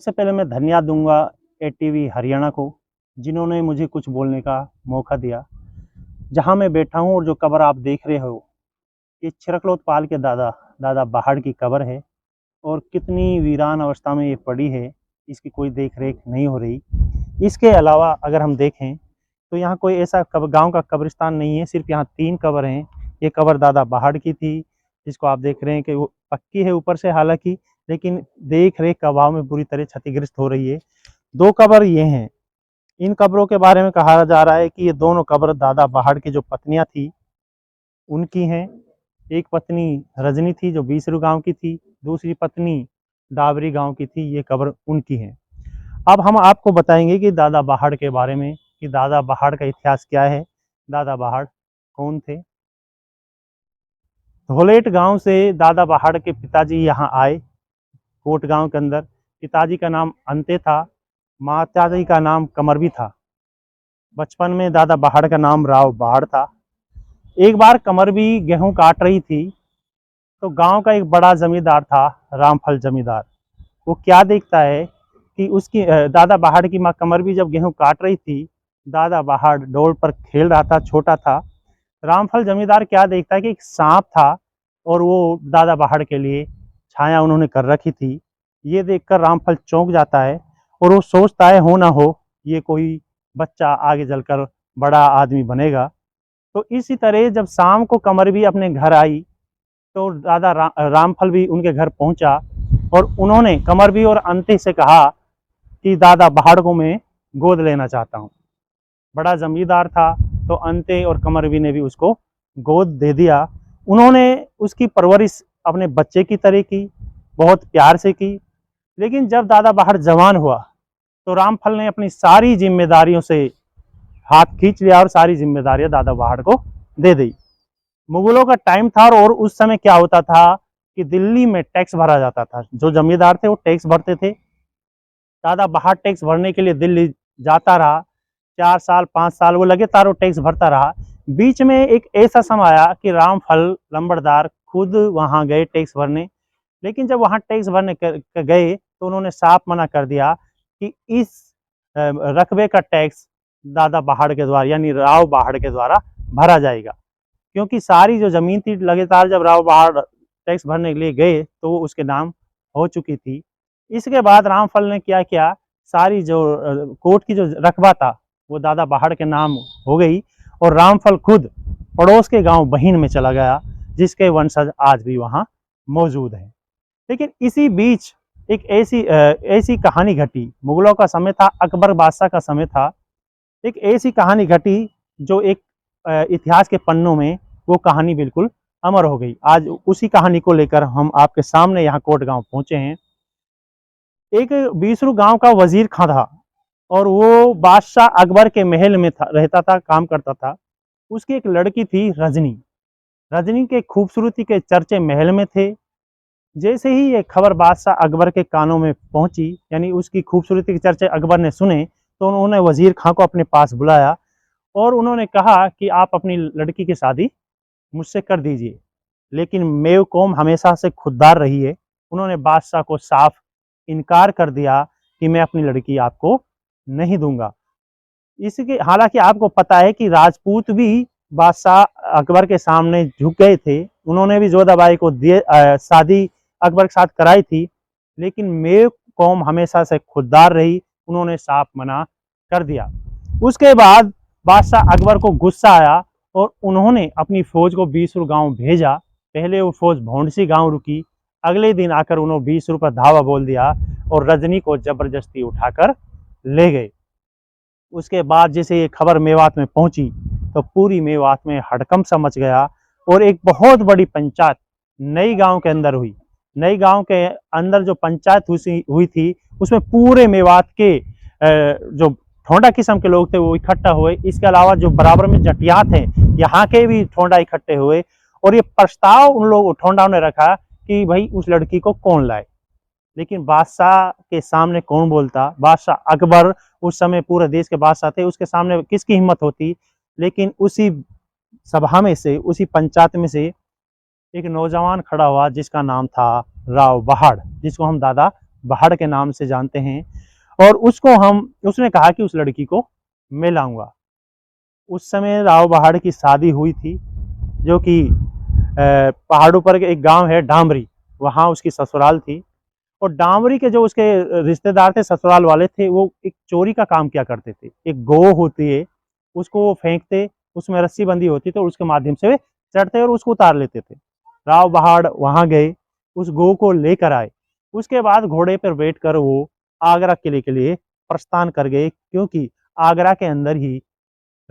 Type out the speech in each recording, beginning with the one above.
सबसे पहले मैं धन्यवाद दूँगा एटीवी हरियाणा को, जिन्होंने मुझे कुछ बोलने का मौका दिया। जहाँ मैं बैठा हूँ और जो कब्र आप देख रहे हो, ये चिरकलोथपाल के दादा, दादा बहाड़ की कब्र है और कितनी वीरान अवस्था में ये पड़ी है, इसकी कोई देख-रेख नहीं हो रही। इसके अलावा अगर हम देखें, तो यहाँ कोई ऐसा गाँव का कब्रिस्तान नहीं है, सिर्फ़ यहाँ 3 कब्र हैं। ये कब्र दादा बहाड़ की थी, जिसको आप देख रहे हैं कि वो पक्की है ऊपर से हालाँकि, लेकिन देख-रेख का अभाव में पूरी तरह क्षतिग्रस्त हो रही है। 2 कब्र ये हैं। इन कब्रों के बारे में कहा जा रहा है कि ये दोनों कब्र दादा बहाड़ की जो पत्नियाँ थी, उनकी हैं। एक पत्नी रजनी थी जो बीसरू गाँव की थी, दूसरी पत्नी डाबरी गाँव की थी, ये कब्र उनकी है। अब हम आपको बताएँगे कि दादा बहाड़ के बारे में, कि दादा बहाड़ का इतिहास क्या है, दादा बहाड़ कौन थे? धोलेट गाँव से दादा बहाड़ के पिताजी यहाँ आए, कोट गाँव के अंदर। पिताजी का नाम अंते था, माताजी का नाम कमरबी था। बचपन में दादा बहाड़ का नाम राव बहाड़ था। एक बार कमरबी गेहूँ काट रही थी, तो गाँव का एक बड़ा ज़मींदार था, रामफल ज़मींदार। वो क्या देखता है कि उसकी दादा बहाड़ की माँ कमरबी जब गेहूँ काट रही थी, दादा बहाड़ डोल पर खेल रहा था, छोटा था। रामफल ज़मींदार क्या देखता है कि एक साँप था और वो दादा बहाड़ के लिए छाया उन्होंने कर रखी थी। ये देखकर रामफल चौंक जाता है और वो सोचता है, हो ना हो ये कोई बच्चा आगे चलकर बड़ा आदमी बनेगा। तो इसी तरह जब शाम को कमर भी अपने घर आई, तो दादा रामफल भी उनके घर पहुंचा और उन्होंने कमर भी और अंते से कहा कि दादा बहाड़ को मैं गोद लेना चाहता हूँ। बड़ा जमींदार था, तो अंते और कमरवी ने भी उसको गोद दे दिया। उन्होंने उसकी परवरिश अपने बच्चे की तरह की, बहुत प्यार से की। लेकिन जब दादा बहाड़ जवान हुआ, तो रामफल ने अपनी सारी जिम्मेदारियों से हाथ खींच लिया और सारी जिम्मेदारियां दादा बहाड़ को दे दी। मुगलों का टाइम था और उस समय क्या होता था कि दिल्ली में टैक्स भरा जाता था। जो जमींदार थे वो टैक्स भरते थे। दादा बहाड़ टैक्स भरने के लिए दिल्ली जाता रहा। 4 साल 5 साल वो लगातार वो टैक्स भरता रहा। बीच में एक ऐसा समय आया कि रामफल लंबड़दार खुद वहां गए टैक्स भरने। लेकिन जब वहां टैक्स भरने गए, तो उन्होंने साफ मना कर दिया कि इस रकबे का टैक्स दादा बहाड़ के द्वारा यानी राव बहाड़ के द्वारा भरा जाएगा। क्योंकि सारी जो जमीन थी लगातार जब राव बहाड़ टैक्स भरने के लिए गए, तो वो उसके नाम हो चुकी थी। इसके बाद रामफल ने क्या किया, सारी जो कोर्ट की जो रकबा था वो दादा बहाड़ के नाम हो गई और रामफल खुद पड़ोस के गांव बहिन में चला गया, जिसके वंशज आज भी वहां मौजूद हैं। लेकिन इसी बीच एक ऐसी कहानी घटी। मुगलों का समय था, अकबर बादशाह का समय था। एक ऐसी कहानी घटी जो एक इतिहास के पन्नों में वो कहानी बिल्कुल अमर हो गई। आज उसी कहानी को लेकर हम आपके सामने यहाँ कोट गांव पहुंचे हैं। एक बीसरू गांव का वजीर खां था और वो बादशाह अकबर के महल में था, रहता था, काम करता था। उसकी एक लड़की थी रजनी। रजनी के खूबसूरती के चर्चे महल में थे। जैसे ही ये खबर बादशाह अकबर के कानों में पहुंची, यानी उसकी खूबसूरती के चर्चे अकबर ने सुने, तो उन्होंने वजीर खां को अपने पास बुलाया और उन्होंने कहा कि आप अपनी लड़की की शादी मुझसे कर दीजिए। लेकिन मेव कौम हमेशा से खुददार रही है। उन्होंने बादशाह को साफ इनकार कर दिया कि मैं अपनी लड़की आपको नहीं दूंगा। इसके हालांकि आपको पता है कि राजपूत भी बादशाह अकबर के सामने झुक गए थे। उन्होंने भी जोधाबाई को शादी अकबर के साथ कराई थी। लेकिन मेव कौम हमेशा से खुददार रही, उन्होंने साफ मना कर दिया। उसके बाद बादशाह अकबर को गुस्सा आया और उन्होंने अपनी फौज को बीसरू गांव भेजा। पहले वो फौज भौंडसी गांव रुकी, अगले दिन आकर उन्होंने बीसरू पर धावा बोल दिया और रजनी को जबरदस्ती उठाकर ले गए। उसके बाद जैसे ये खबर मेवात में पहुंची, तो पूरी मेवात में हड़कंप सा मच गया और एक बहुत बड़ी पंचायत नई गांव के अंदर हुई। नई गांव के अंदर जो पंचायत हुई थी, उसमें पूरे मेवात के जो ठोंडा किस्म के लोग थे वो इकट्ठा हुए। इसके अलावा जो बराबर में जटिया थे, यहाँ के भी ठोंडा इकट्ठे हुए और ये प्रस्ताव उन लोग ठोंडाओं ने रखा कि भाई उस लड़की को कौन लाए। लेकिन बादशाह के सामने कौन बोलता? बादशाह अकबर उस समय पूरे देश के बादशाह थे, उसके सामने किसकी हिम्मत होती? लेकिन उसी सभा में से, उसी पंचायत में से एक नौजवान खड़ा हुआ जिसका नाम था राव बहाड़, जिसको हम दादा बहाड़ के नाम से जानते हैं। और उसने कहा कि उस लड़की को मैं लाऊंगा। उस समय राव बहाड़ की शादी हुई थी, जो कि पहाड़ों पर एक गांव है डामरी, वहां उसकी ससुराल थी। और डामरी के जो उसके रिश्तेदार थे, ससुराल वाले थे, वो एक चोरी का काम किया करते थे। एक गौ होती है, उसको वो फेंकते, उसमें रस्सी बंधी होती थी और उसके माध्यम से वे चढ़ते और उसको उतार लेते थे। राव बहाड़ वहां गए, उस गौ को लेकर आए। उसके बाद घोड़े पर बैठकर वो आगरा किले के लिए प्रस्थान कर गए, क्योंकि आगरा के अंदर ही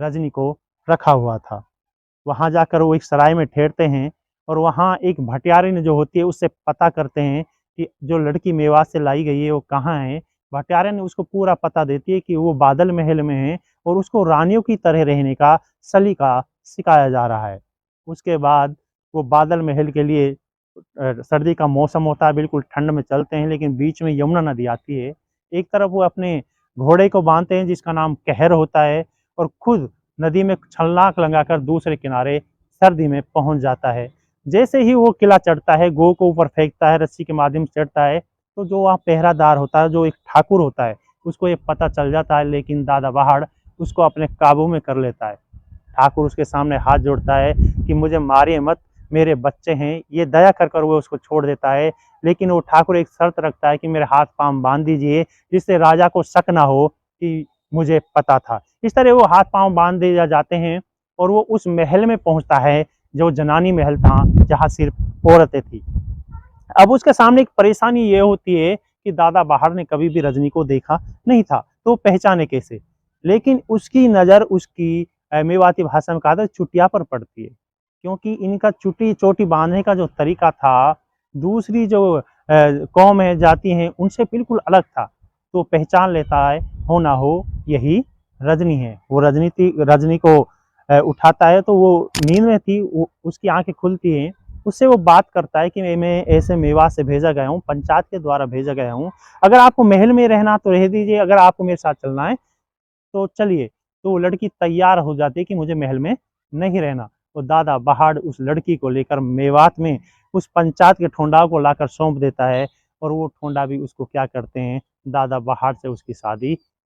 रजनी को रखा हुआ था। वहां जाकर वो एक सराय में ठहरते हैं और वहां एक भटियारिन जो होती है उससे पता करते हैं कि जो लड़की मेवात से लाई गई है वो कहाँ है। भटियारिन उसको पूरा पता देती है कि वो बादल महल में है और उसको रानियों की तरह रहने का सलीका सिखाया जा रहा है। उसके बाद वो बादल महल के लिए सर्दी का मौसम होता है, बिल्कुल ठंड में चलते हैं, लेकिन बीच में यमुना नदी आती है। एक तरफ वो अपने घोड़े को बांधते हैं जिसका नाम कहर होता है, और खुद नदी में छलांग लगाकर दूसरे किनारे सर्दी में पहुंच जाता है। जैसे ही वो किला चढ़ता है, गो को ऊपर फेंकता है, रस्सी के माध्यम से चढ़ता है, तो जो वहाँ पहरादार होता है, जो एक ठाकुर होता है, उसको ये पता चल जाता है, लेकिन दादा बहाड़ उसको अपने काबू में कर लेता है। ठाकुर उसके सामने हाथ जोड़ता है कि मुझे मारिए मत, मेरे बच्चे हैं, ये दया कर कर वो उसको छोड़ देता है। लेकिन वो ठाकुर एक शर्त रखता है कि मेरे हाथ पांव बांध दीजिए, जिससे राजा को शक ना हो कि मुझे पता था। इस तरह वो हाथ पांव बांध दिए जाते हैं और वो उस महल में पहुंचता है जो जनानी महल था, जहां सिर्फ औरतें थी। अब उसके सामने एक परेशानी ये होती है कि दादा बहाड़ ने कभी भी रजनी को देखा नहीं था, तो पहचाने कैसे। लेकिन उसकी नज़र उसकी मेवाती भाषा में कहा था चुटिया पर पड़ती है, क्योंकि इनका चुटी चोटी बांधने का जो तरीका था दूसरी जो कौम है, जाति हैं, उनसे बिल्कुल अलग था। तो पहचान लेता है, हो ना हो यही रजनी है। वो रजनी को उठाता है, तो वो नींद में थी, उसकी आंखें खुलती हैं। उससे वो बात करता है कि मैं ऐसे मेवात से भेजा गया हूँ, पंचायत के द्वारा भेजा गया हूँ, अगर आपको महल में रहना तो रह दीजिए, अगर आपको मेरे साथ चलना है तो चलिए। तो वो लड़की तैयार हो जाती है कि मुझे महल में नहीं रहना। तो दादा बहाड़ उस लड़की को लेकर मेवात में उस पंचायत के ठोंडा को लाकर सौंप देता है, और वो ठोंडा भी उसको क्या करते हैं, दादा बहाड़ से उसकी शादी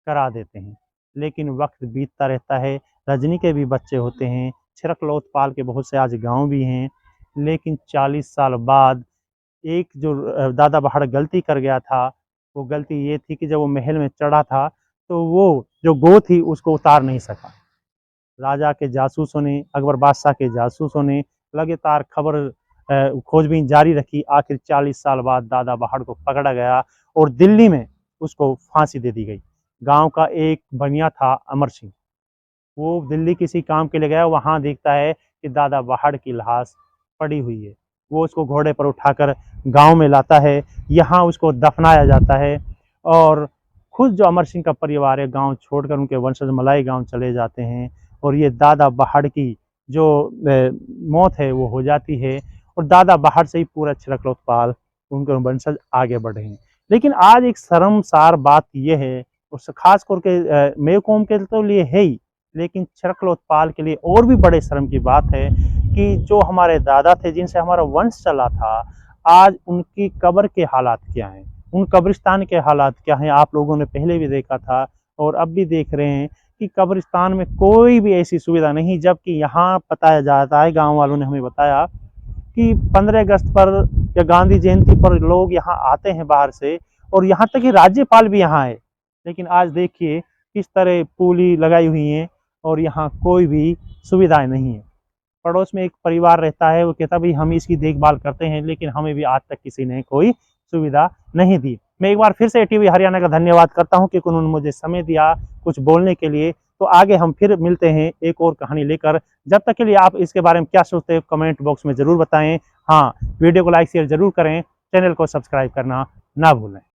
करा देते हैं। लेकिन वक्त बीतता रहता है, रजनी के भी बच्चे होते हैं, छिरक लोथपाल के बहुत से आज गांव भी हैं। लेकिन 40 साल बाद एक जो दादा बहाड़ गलती कर गया था, वो गलती ये थी कि जब वो महल में चढ़ा था, तो वो जो गो थी उसको उतार नहीं सका। राजा के जासूसों ने, अकबर बादशाह के जासूसों ने लगातार खबर खोजबीन जारी रखी। आखिर 40 साल बाद दादा बहाड़ को पकड़ा गया और दिल्ली में उसको फांसी दे दी गई। गांव का एक बनिया था अमर सिंह, वो दिल्ली किसी काम के लिए गया, वहां देखता है कि दादा बहाड़ की लाश पड़ी हुई है। वो उसको घोड़े पर उठाकर गांव में लाता है, यहाँ उसको दफनाया जाता है। और खुद जो अमर सिंह का परिवार है, गांव छोड़कर उनके वंशज मलाई गांव चले जाते हैं, और ये दादा बहाड़ की जो मौत है वो हो जाती है। और दादा बहाड़ से ही पूरा छिरकलोत्पाल उनके वंशज आगे बढ़े हैं। लेकिन आज एक शर्मसार बात यह है, उस खास करके मेव कौम के तो लिए है ही, लेकिन छिरकलोत्पाल के लिए और भी बड़े शर्म की बात है कि जो हमारे दादा थे, जिनसे हमारा वंश चला था, आज उनकी कब्र के हालात क्या हैं, उन कब्रिस्तान के हालात क्या हैं, आप लोगों ने पहले भी देखा था और अब भी देख रहे हैं कि कब्रिस्तान में कोई भी ऐसी सुविधा नहीं। जबकि यहाँ बताया जाता है, गांव वालों ने हमें बताया कि 15 अगस्त पर या गांधी जयंती पर लोग यहाँ आते हैं बाहर से, और यहाँ तक कि राज्यपाल भी यहाँ है। लेकिन आज देखिए किस तरह पुली लगाई हुई है और यहाँ कोई भी सुविधाएं नहीं है। पड़ोस में एक परिवार रहता है, वो कहता भाई हम इसकी देखभाल करते हैं, लेकिन हमें भी आज तक किसी ने कोई सुविधा नहीं दी। मैं एक बार फिर से टीवी हरियाणा का धन्यवाद करता हूँ कि उन्होंने मुझे समय दिया कुछ बोलने के लिए। तो आगे हम फिर मिलते हैं एक और कहानी लेकर। जब तक के लिए आप इसके बारे में क्या सोचते हैं कमेंट बॉक्स में ज़रूर बताएं। हाँ, वीडियो को लाइक शेयर ज़रूर करें, चैनल को सब्सक्राइब करना ना भूलें।